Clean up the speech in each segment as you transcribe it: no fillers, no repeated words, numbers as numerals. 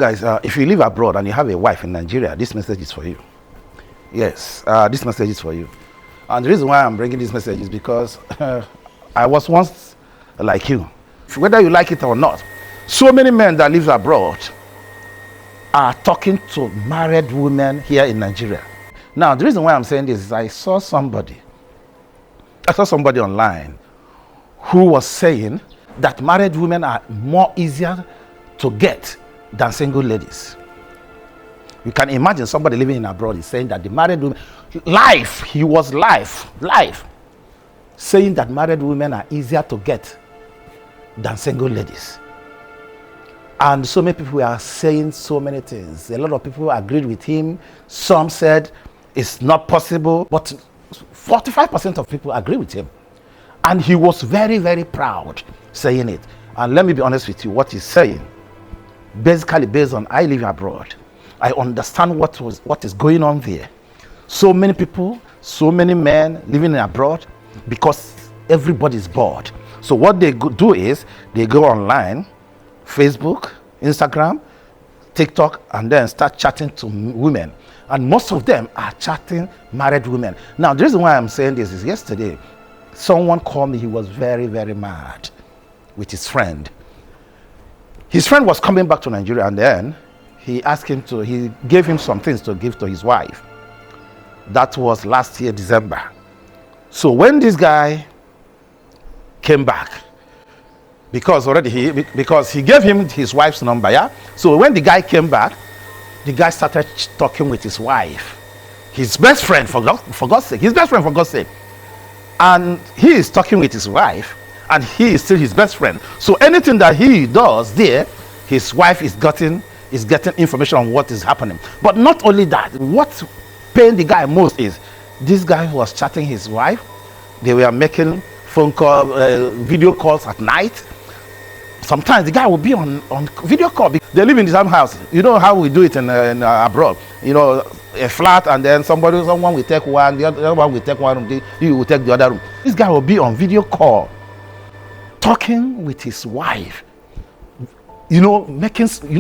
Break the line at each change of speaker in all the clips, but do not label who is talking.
Guys, if you live abroad and you have a wife in Nigeria, this message is for you. Yes, this message is for you. And the reason why I'm bringing this message is because I was once like you. Whether you like it or not, so many men that live abroad are talking to married women here in Nigeria. Now, the reason why I'm saying this is I saw somebody online who was saying that married women are more easier to get than single ladies. You can imagine somebody living in abroad is saying that the married women, he was live, saying that married women are easier to get than single ladies. And so many people are saying so many things. A lot of people agreed with him. Some said it's not possible, but 45% of people agree with him. And he was very, very proud saying it. And let me be honest with you, what he's saying, basically based on I live abroad, I understand what is going on there. So many people, so many men living abroad because everybody's bored. So what they do is they go online, Facebook, Instagram, TikTok, and then start chatting to women. And most of them are chatting married women. Now, the reason why I'm saying this is yesterday, someone called me. He was very, very mad with his friend. His friend was coming back to Nigeria, and then he gave him some things to give to his wife. That was last year, December. So when this guy came back, because he gave him his wife's number, yeah? So when the guy came back, the guy started talking with his wife. His best friend, for God's sake. And he is talking with his wife, and he is still his best friend. So anything that he does there, his wife is getting information on what is happening. But not only that, what pained the guy most is this guy was chatting his wife. They were making phone call, video calls at night. Sometimes the guy will be on video call. They live in the same house. You know how we do it in abroad. You know, a flat, and then someone will take one, the other one will take one room, you will take the other room. This guy will be on video call, talking with his wife. You know,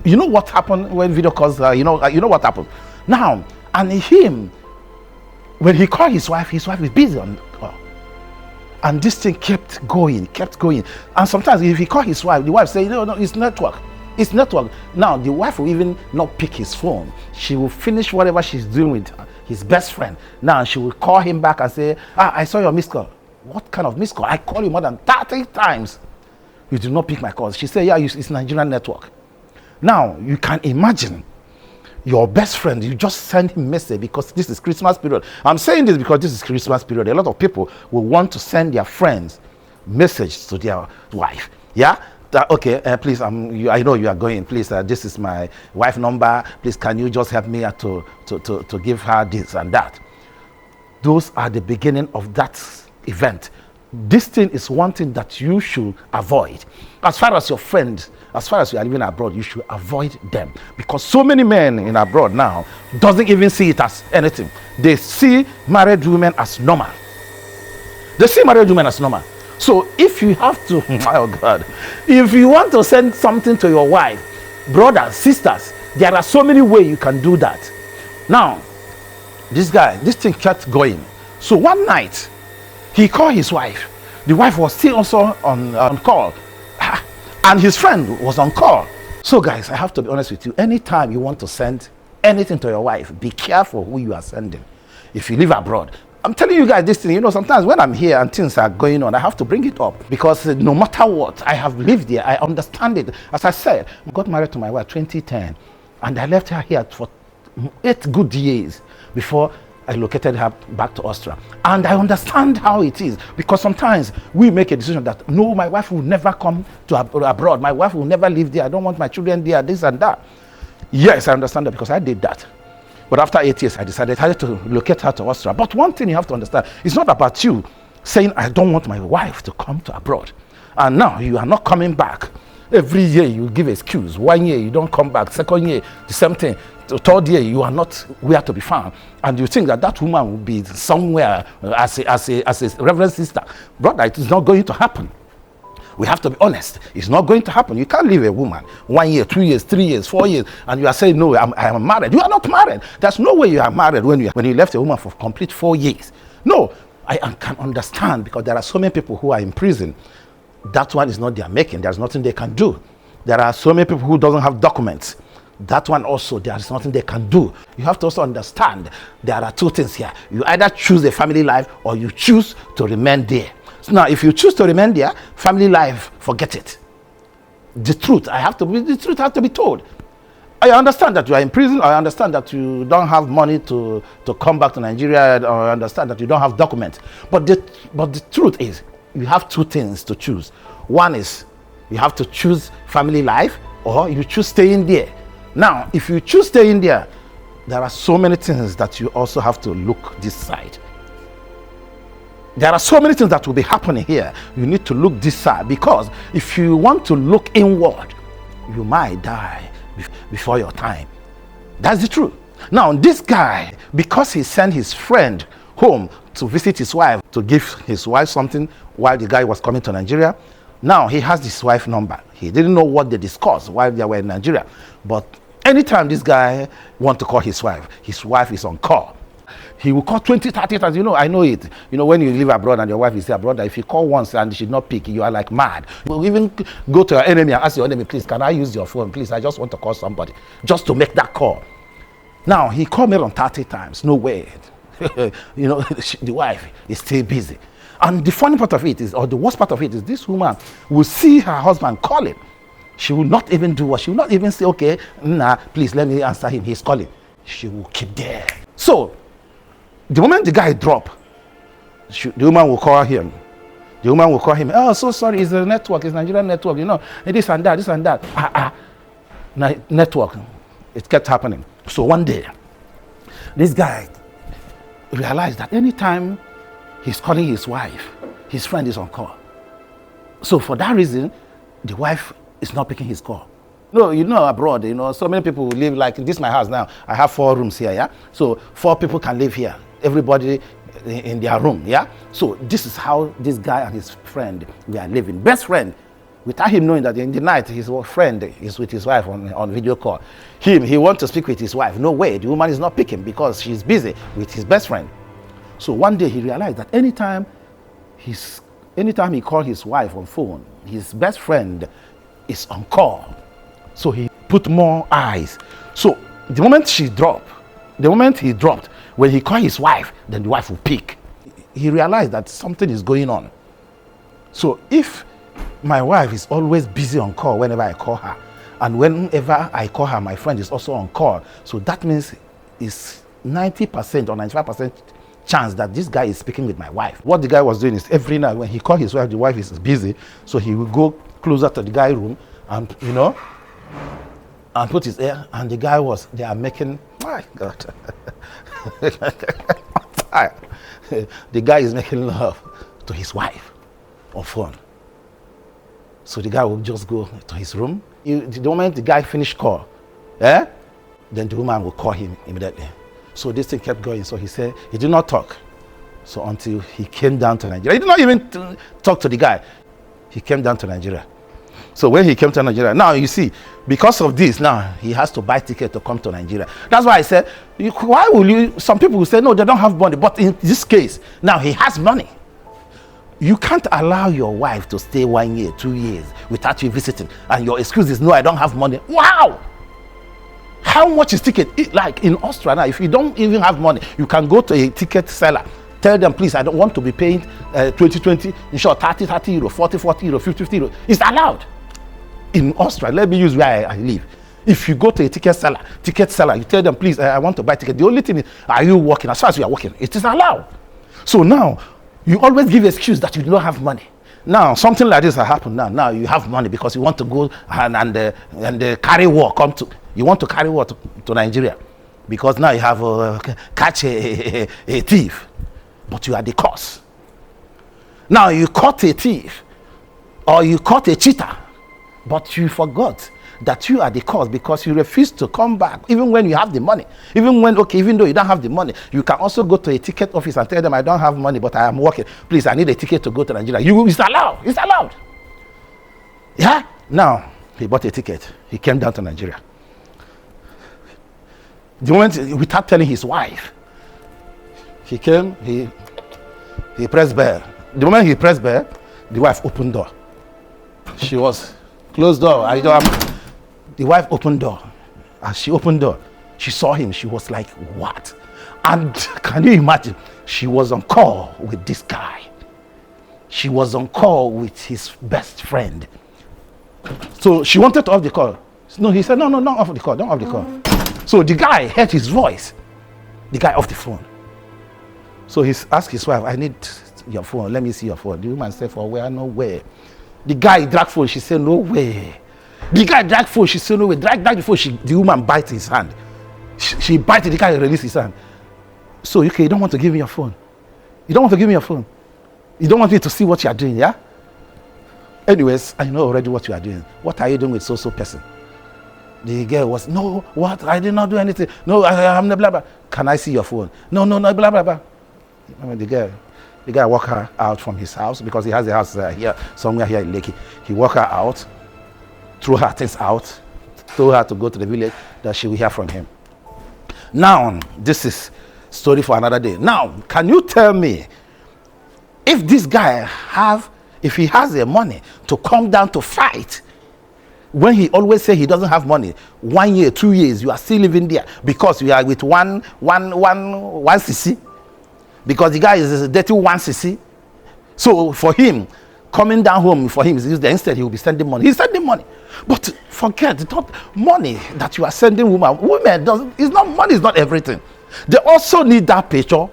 you know what happened when video calls. You know what happened. Now, and him, when he called his wife is busy on call. And this thing kept going. And sometimes if he called his wife, the wife say, no, it's network. Now, the wife will even not pick his phone. She will finish whatever she's doing with his best friend. Now, she will call him back and say, I saw your missed call. What kind of missed call? I called you more than 30 times. You did not pick my calls. She said, yeah, it's Nigerian network. Now, you can imagine your best friend, you just send him a message because this is Christmas period. I'm saying this because this is Christmas period. A lot of people will want to send their friends message to their wife. Yeah? Okay, please, I know you are going. Please, this is my wife number. Please, can you just help me to give her this and that? Those are the beginning of that event. This thing is one thing that you should avoid. As far as your friends, as far as you are living abroad, you should avoid them. Because so many men in abroad now doesn't even see it as anything. They see married women as normal. So if you have to, oh God, if you want to send something to your wife, brothers, sisters, there are so many ways you can do that. Now, this thing kept going. So one night, he called his wife. The wife was still also on call. And his friend was on call. So guys, I have to be honest with you. Anytime you want to send anything to your wife, be careful who you are sending. If you live abroad, I'm telling you guys this thing, sometimes when I'm here and things are going on, I have to bring it up. Because no matter what, I have lived there, I understand it. As I said, I got married to my wife 2010. And I left her here for 8 good years before I located her back to Austria. And I understand how it is, because sometimes we make a decision that, no, my wife will never come to abroad. My wife will never live there. I don't want my children there, this and that. Yes, I understand that because I did that. But after 8 years, I decided to locate her to Austria. But one thing you have to understand, it's not about you saying, I don't want my wife to come to abroad. And now you are not coming back. Every year you give excuse. 1 year you don't come back. 2nd year, the same thing. The 3rd year you are not where to be found. And you think that woman will be somewhere as a reverend sister. Brother, it is not going to happen. We have to be honest. It's not going to happen. You can't leave a woman 1 year, 2 years, 3 years, 4 years, and you are saying, no, I am married. You are not married. There's no way you are married when you left a woman for complete 4 years. No, I can understand, because there are so many people who are in prison. That one is not their making. There's nothing they can do. There are so many people who doesn't have documents. That one also, there's nothing they can do. You have to also understand there are two things here. You either choose a family life or you choose to remain there. So now, if you choose to remain there, family life, forget it. The truth has to be told. I understand that you are in prison. I understand that you don't have money to come back to Nigeria. Or I understand that you don't have documents. But the truth is, you have two things to choose. One is you have to choose family life, or you choose staying there. Now, if you choose staying there, there are so many things that you also have to look this side. There are so many things that will be happening here. You need to look this side, because if you want to look inward, you might die before your time. That's the truth. Now, this guy, because he sent his friend home to visit his wife, to give his wife something while the guy was coming to Nigeria, now he has his wife's number. He didn't know what they discussed while they were in Nigeria. But anytime this guy wants to call his wife is on call. He will call 20, 30 times. I know it. When you live abroad and your wife is abroad, if you call once and she did not pick, you are like mad. You will even go to your enemy and ask your enemy, please, can I use your phone? Please, I just want to call somebody. Just to make that call. Now, he called me around 30 times. No way. The wife is still busy. And the funny part of it is, or the worst part of it is, this woman will see her husband calling. She will not even do what? She will not even say, okay, nah, please let me answer him. He's calling. She will keep there. So, the moment the guy drop, the woman will call him. The woman will call him. Oh, so sorry, it's a network. It's Nigerian network. This and that. Network. It kept happening. So one day, this guy realized that anytime he's calling his wife, his friend is on call. So for that reason, the wife is not picking his call. No, abroad, so many people live like this. My house now, I have 4 rooms here, yeah. So 4 people can live here. Everybody in their room, yeah. So this is how this guy and his friend were living, best friend, without him knowing that in the night his friend is with his wife on video call. He wants to speak with his wife. No way, the woman is not picking because she's busy with his best friend. So one day he realized that anytime he called his wife on phone, his best friend is on call. So he put more eyes. So the moment he dropped, when he called his wife, then the wife will pick. He realized that something is going on. So if my wife is always busy on call whenever I call her, and whenever I call her, my friend is also on call, so that means it's 90% or 95% chance that this guy is speaking with my wife. What the guy was doing is, every night when he called his wife, the wife is busy, so he will go closer to the guy's room and and put his ear, and the guy they are making, my God. The guy is making love to his wife on phone. So the guy will just go to his room. The moment the guy finished call, then the woman will call him immediately. So this thing kept going. So he said he did not talk. So until he came down to Nigeria. He did not even talk to the guy. He came down to Nigeria. So when he came to Nigeria, now you see, because of this, now he has to buy ticket to come to Nigeria. That's why I said, why will you, some people will say, no, they don't have money. But in this case, now he has money. You can't allow your wife to stay 1 year, 2 years without you visiting. And your excuse is, no, I don't have money. Wow! How much is ticket? Like in Austria now, if you don't even have money, you can go to a ticket seller. Tell them, please, I don't want to be paying 20, in short, 30 euro, 40 euro, 50 euro. It's allowed. In Austria, let me use where I live. If you go to a ticket seller, you tell them, please, I want to buy ticket. The only thing is, are you working? As far as you are working, it is allowed. So now, you always give excuse that you don't have money. Now, something like this has happened now. Now you have money because you want to go and carry war. You want to carry war to Nigeria because now you have catch a thief, but you are the cause. Now you caught a thief or you caught a cheater, but you forgot that you are the cause because you refuse to come back even when you have the money. Even though you don't have the money, you can also go to a ticket office and tell them, I don't have money, but I am working. Please, I need a ticket to go to Nigeria. It's allowed. Yeah? Now, he bought a ticket. He came down to Nigeria. The moment, without telling his wife, he came, he pressed bell. The moment he pressed bell, the wife opened door. She was closed door. The wife opened door. As she opened door, she saw him. She was like, what? And can you imagine? She was on call with this guy. She was on call with his best friend. So she wanted to off the call. No, he said, no, don't off the call, don't off the call. So the guy heard his voice. The guy off the phone. So he asked his wife, I need your phone. Let me see your phone. The woman said, for where? No way. The guy dragged phone. She said, no way. The guy dragged phone. She said, no way. Drag the phone. The woman bites his hand. She bites it. The guy released his hand. So, okay, you don't want to give me your phone. You don't want to give me your phone. You don't want me to see what you are doing, yeah? Anyways, I know already what you are doing. What are you doing with so-so person? The girl was, no, what? I did not do anything. No, I'm not blah, blah. Can I see your phone? No, blah, blah, blah. I mean, the guy walked her out from his house because he has a house here, somewhere here in Lekki. He walked her out, threw her things out, told her to go to the village that she will hear from him. Now, this is story for another day. Now, can you tell me if this guy if he has the money to come down to fight, when he always say he doesn't have money, 1 year, 2 years, you are still living there because you are with one cc, because the guy is dirty 1 cc. So for him, coming down home for him, instead he will be sending money. He's sending money. But forget, it's not money that you are sending women. Money is not everything. They also need that picture.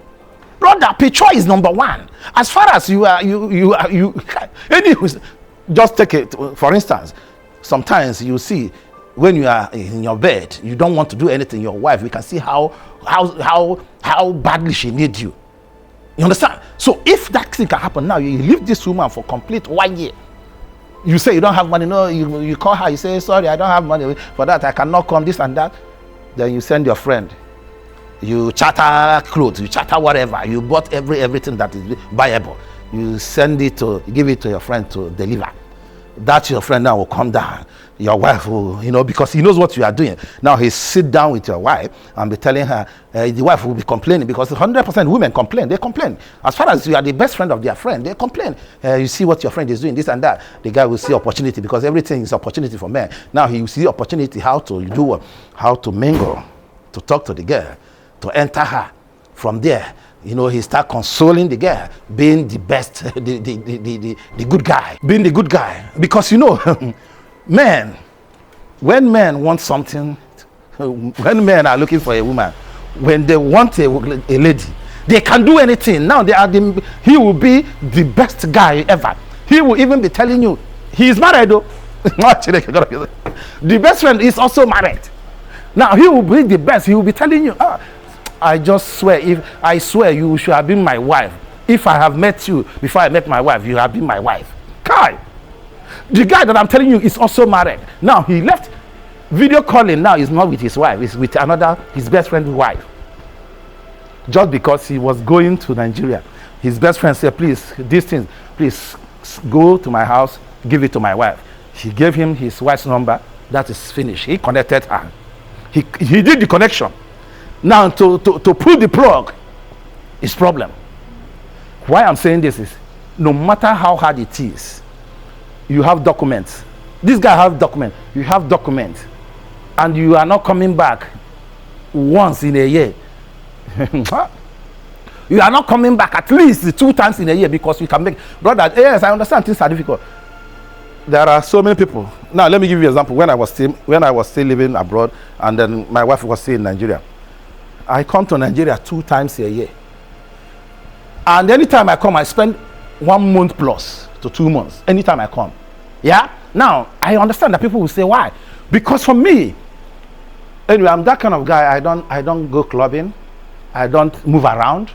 Brother, picture is number one. As far as anyways, just take it, for instance, sometimes you see when you are in your bed, you don't want to do anything, your wife, we can see how badly she needs you. You understand? So if that thing can happen now, you leave this woman for complete 1 year. You say you don't have money. No, you call her, you say, sorry, I don't have money for that, I cannot come, this and that. Then you send your friend. You charter clothes, you charter whatever. You bought everything that is buyable. You send it give it to your friend to deliver. That your friend now will come down. Your wife will, because he knows what you are doing. Now he sit down with your wife and be telling her, the wife will be complaining because 100% women complain. They complain. As far as you are the best friend of their friend, they complain. You see what your friend is doing, this and that. The guy will see opportunity because everything is opportunity for men. Now he will see opportunity how to mingle, to talk to the girl, to enter her. From there, he start consoling the girl, being the best, the good guy, being the good guy. Because men, when men want something, when men are looking for a woman, when they want a lady, they can do anything. Now he will be the best guy ever. He will even be telling you he is married though. The best friend is also married. Now he will be the best. He will be telling you, I just swear, you should have been my wife. If I have met you before I met my wife, you have been my wife. Kai, the guy that I'm telling you is also married. Now he left video calling. Now he's not with his wife, he's with his best friend's wife. Just because he was going to Nigeria, his best friend said, please, these things, please go to my house, give it to my wife. He gave him his wife's number. That is finished. He connected her. He did the connection. Now to pull the plug is problem. Why I'm saying this is, no matter how hard it is, you have documents. This guy have documents. You have documents, and you are not coming back once in a year. You are not coming back at least 2 times in a year because you can make. Brother, yes, I understand things are difficult. There are so many people. Now let me give you an example. When I was still living abroad, and then my wife was still in Nigeria. I come to Nigeria 2 times a year. And anytime I come, I spend 1 month plus to 2 months. Anytime I come. Yeah? Now, I understand that people will say, why? Because for me, anyway, I'm that kind of guy. I don't go clubbing. I don't move around.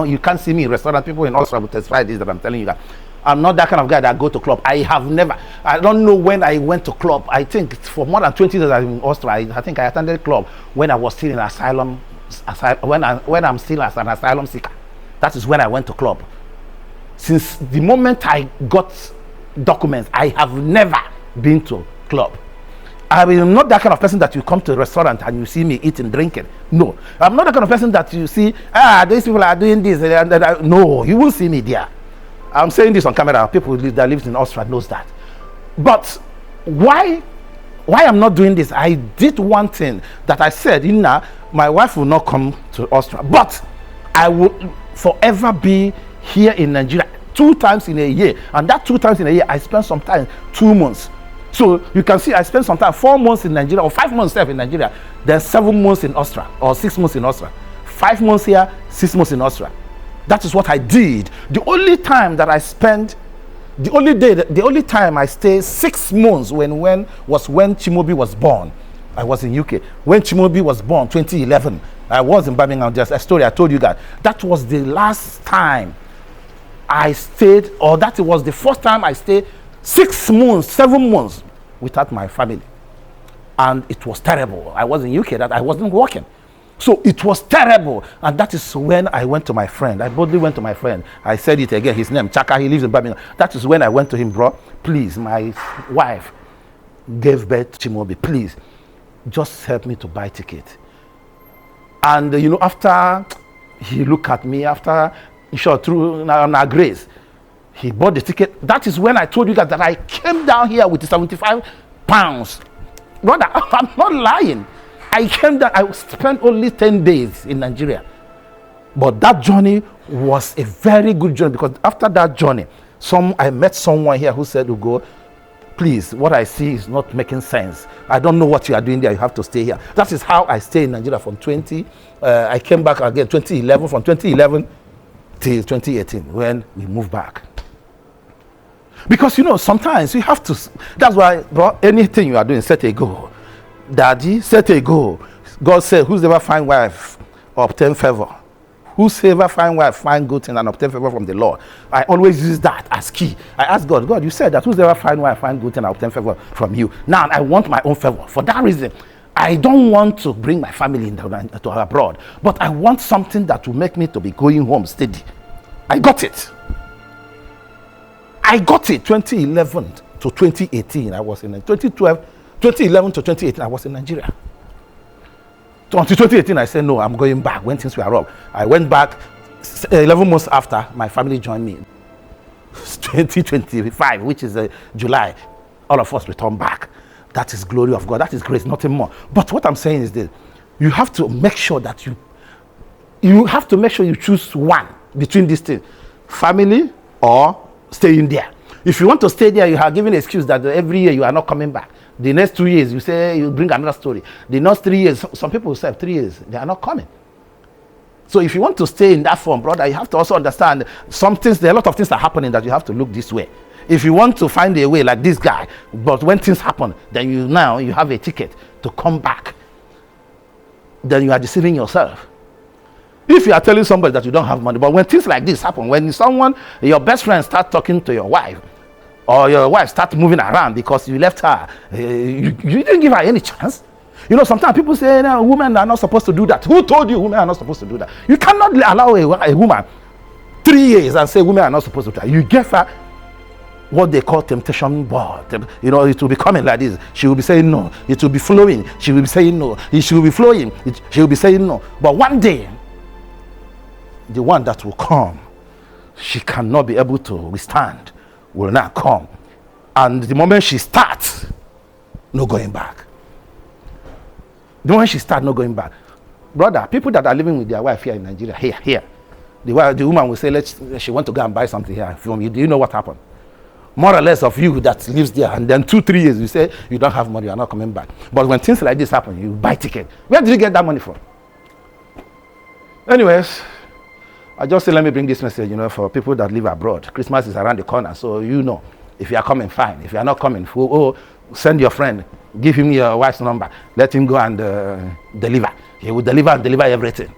You can't see me in restaurant. People in Austria will testify this that I'm telling you that. I'm not that kind of guy that go to club. I don't know when I went to club. I think for more than 20 years in Austria, I think I attended club when I was still in asylum. When I'm still as an asylum seeker. That is when I went to club. Since the moment I got documents, I have never been to club. I'm not that kind of person that you come to a restaurant and you see me eating, drinking. No. I'm not the kind of person that you see, these people are doing this. No, you won't see me there. I'm saying this on camera. People that live in Austria knows that. But why I'm not doing this? I did one thing that I said, my wife will not come to Austria, but I will forever be here in Nigeria 2 times in a year. And that 2 times in a year, I spend sometimes 2 months. So you can see I spent some time 4 months in Nigeria, or 5 months in Nigeria, then 7 months in Austria, or 6 months in Austria. 5 months here, 6 months in Austria. That is what I did. The only time that I spent, the only time I stayed 6 months was when Chimobi was born. I was in UK. When Chimobi was born, 2011, I was in Birmingham. Just a story I told you guys. That was the last time I stayed, or that was the first time I stayed 6 months, 7 months without my family. And it was terrible. I was in UK, that I wasn't working. So it was terrible. And that is when I went to my friend. I boldly went to my friend. I said it again, his name, Chaka, he lives in Birmingham. That is when I went to him, bro, please, my wife gave birth to Chimobi. Please, just help me to buy ticket. And, after he looked at me, after he shot through our grace, he bought the ticket. That is when I told you guys that I came down here with 75 pounds. Brother, I'm not lying. I came down, I spent only 10 days in Nigeria. But that journey was a very good journey, because after that journey, I met someone here who said, Ugo, please, what I see is not making sense. I don't know what you are doing there. You have to stay here. That is how I stayed in Nigeria from I came back again 2011, from 2011 till 2018 when we moved back. Because sometimes you have to, that's why, bro, anything you are doing, set a goal. Daddy, set a goal. God said, whosoever find wife obtain favor. Whosoever find wife find good thing and obtain favor from the Lord. I always use that as key. I ask God, you said that whosoever find wife find good thing and obtain favor from you. Now I want my own favor. For that reason, I don't want to bring my family to abroad, but I want something that will make me to be going home steady. I got it. 2011 to 2018, I was in 2011 to 2018, I was in Nigeria. So until 2018, I said, no, I'm going back when things were rough. I went back 11 months after, my family joined me. 2025, which is July, all of us returned back. That is glory of God. That is grace, nothing more. But what I'm saying is this, you have to make sure that you choose one between these things, family or staying there. If you want to stay there, you are giving an excuse that every year you are not coming back. The next 2 years, you say you bring another story. The next 3 years, some people say 3 years, they are not coming. So if you want to stay in that form, brother, you have to also understand there are a lot of things that are happening that you have to look this way. If you want to find a way like this guy, but when things happen, then you have a ticket to come back, then you are deceiving yourself. If you are telling somebody that you don't have money, but when things like this happen, when your best friend start talking to your wife, or your wife start moving around because you left her, you didn't give her any chance. Sometimes people say, no, women are not supposed to do that. Who told you women are not supposed to do that? You cannot allow a woman 3 years and say women are not supposed to do that. You give her what they call temptation board. It will be coming like this. She will be saying no. It will be flowing. She will be saying no. She will be flowing. She will be saying no. But one day, the one that will come, she cannot be able to withstand, will not come. And the moment she starts, no going back. The moment she starts, no going back. Brother, people that are living with their wife here in Nigeria, here, the woman will say, she want to go and buy something here from you. Do you know what happened? More or less of you that lives there, and then 2-3 years, you say you don't have money, you are not coming back. But when things like this happen, you buy ticket. Where did you get that money from? Anyways, I just say, let me bring this message, for people that live abroad. Christmas is around the corner, so if you are coming, fine. If you are not coming, send your friend, give him your wife's number, let him go and deliver. He will deliver and deliver everything.